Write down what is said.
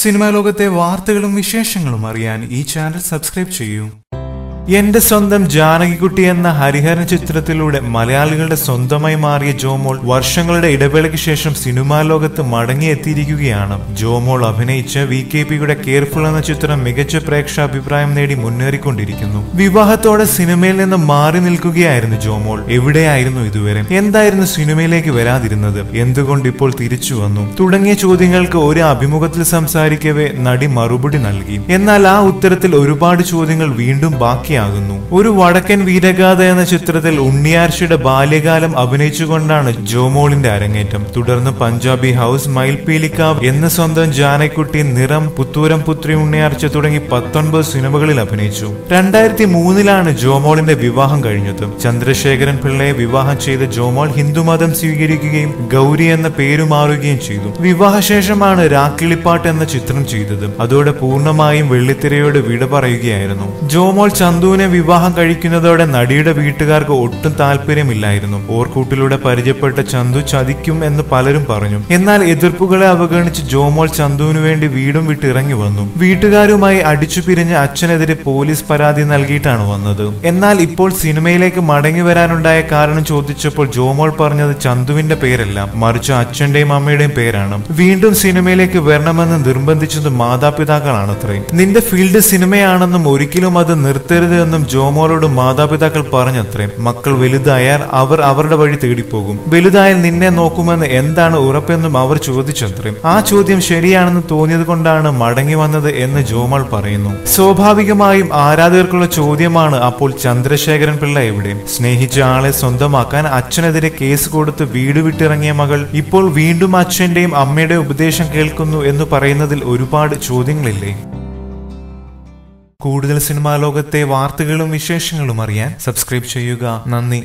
Cinema ലോകത്തെ വാർത്തകളും വിശേഷങ്ങളും അറിയാൻ ഈ ചാനൽ സബ്സ്ക്രൈബ് ചെയ്യൂ. എന്റെ സ്വന്തം ജാനകിക്കുട്ടി എന്ന ഹരിഹരൻ ചിത്രത്തിലൂടെ മലയാളികളുടെ സ്വന്തമായി മാറിയ ജോമോൾ വർഷങ്ങളുടെ ഇടവേളയ്ക്ക് ശേഷം സിനിമാ ലോകത്ത് മടങ്ങിയെത്തിയിരിക്കുകയാണ്. ജോമോൾ അഭിനയിച്ച VKPയുടെ കെയർഫുൾ എന്ന ചിത്രം മികച്ച പ്രേക്ഷകാഭിപ്രായം നേടി മുന്നേറിക്കൊണ്ടിരിക്കുന്നു. വിവാഹത്തോടെ സിനിമയിൽ നിന്ന് മാറി നിൽക്കുകയായിരുന്നു ജോമോൾ. എവിടെയായിരുന്നു ഇതുവരെ? എന്തായിരുന്നു സിനിമയിലേക്ക് വരാതിരുന്നത്? എന്തുകൊണ്ട് ഇപ്പോൾ തിരിച്ചു വന്നു? തുടങ്ങിയ ചോദ്യങ്ങൾക്ക് ഒരു അഭിമുഖത്തിൽ സംസാരിക്കവേ നടി മറുപടി നൽകി. എന്നാൽ ആ ഉത്തരത്തിൽ ഒരുപാട് ചോദ്യങ്ങൾ വീണ്ടും ബാക്കിയാകുന്നു. ഒരു വടക്കൻ വീരഗാഥ എന്ന ചിത്രത്തിൽ ഉണ്ണിയാർച്ചയുടെ ബാല്യകാലം അഭിനയിച്ചുകൊണ്ടാണ് ജോമോളിന്റെ അരങ്ങേറ്റം. തുടർന്ന് പഞ്ചാബി ഹൗസ്, മയിൽപീലിക്കാവ് എന്ന സ്വന്തം ജാനകിക്കുട്ടി, നിറം, പുത്തൂരം പുത്രി ഉണ്ണിയാർച്ച തുടങ്ങി 19 സിനിമകളിൽ അഭിനയിച്ചു. 2003 ജോമോളിന്റെ വിവാഹം കഴിഞ്ഞത്. ചന്ദ്രശേഖരൻ പിള്ളയെ വിവാഹം ചെയ്ത ജോമോൾ ഹിന്ദുമതം സ്വീകരിക്കുകയും ഗൗരി എന്ന പേരു മാറുകയും ചെയ്തു. വിവാഹശേഷമാണ് രാക്കിളിപ്പാട്ട് എന്ന ചിത്രം ചെയ്തത്. അതോടെ പൂർണ്ണമായും വെള്ളിത്തിരയോട് വിട പറയുകയായിരുന്നു. ജോമോൾ ചന്തുവിനെ വിവാഹം കഴിക്കുന്നതോടെ നടിയുടെ വീട്ടുകാർക്ക് ഒട്ടും താല്പര്യമില്ലായിരുന്നു. ഓർക്കൂട്ടിലൂടെ പരിചയപ്പെട്ട ചന്തു ചതിക്കും എന്ന് പലരും പറഞ്ഞു. എന്നാൽ എതിർപ്പുകളെ അവഗണിച്ച് ജോമോൾ ചന്തുവിനു വേണ്ടി വീടും വിട്ടിറങ്ങി വന്നു. വീട്ടുകാരുമായി അടിച്ചു പിരിഞ്ഞ അച്ഛനെതിരെ പോലീസ് പരാതി നൽകിയിട്ടാണ് വന്നത്. എന്നാൽ ഇപ്പോൾ സിനിമയിലേക്ക് മടങ്ങി വരാനുണ്ടായ കാരണം ചോദിച്ചപ്പോൾ ജോമോൾ പറഞ്ഞത് ചന്തുവിന്റെ പേരല്ല, മറിച്ച് അച്ഛന്റെയും അമ്മയുടെയും പേരാണ്. വീണ്ടും സിനിമയിലേക്ക് വരണമെന്ന് നിർബന്ധിച്ചത് മാതാപിതാക്കളാണത്രേ. നിന്റെ ഫീൽഡ് സിനിമയാണെന്നും ഒരിക്കലും അത് നിർത്തരുത് എന്നും ജോമോളോട് മാതാപിതാക്കൾ പറഞ്ഞത്രേ. മക്കൾ വലുതായാൽ അവർ അവരുടെ വഴി തേടിപ്പോകും. വലുതായാൽ നിന്നെ നോക്കുമെന്ന് എന്താണ് ഉറപ്പെന്നും അവർ ചോദിച്ചത്രേ. ആ ചോദ്യം ശരിയാണെന്ന് തോന്നിയത് കൊണ്ടാണ് മടങ്ങി വന്നത് എന്ന് ജോമോൾ പറയുന്നു. സ്വാഭാവികമായും ആരാധകർക്കുള്ള ചോദ്യമാണ്, അപ്പോൾ ചന്ദ്രശേഖരൻ പിള്ള എവിടെ? സ്നേഹിച്ച ആളെ സ്വന്തമാക്കാൻ അച്ഛനെതിരെ കേസ് കൊടുത്ത് വീട് വിട്ടിറങ്ങിയ മകൾ ഇപ്പോൾ വീണ്ടും അച്ഛന്റെയും അമ്മയുടെയും ഉപദേശം കേൾക്കുന്നു എന്ന് പറയുന്നതിൽ ഒരുപാട് ചോദ്യങ്ങളില്ലേ? കൂടുതൽ സിനിമാ ലോകത്തെ വാർത്തകളും വിശേഷങ്ങളും അറിയാൻ സബ്സ്ക്രൈബ് ചെയ്യുക. നന്ദി.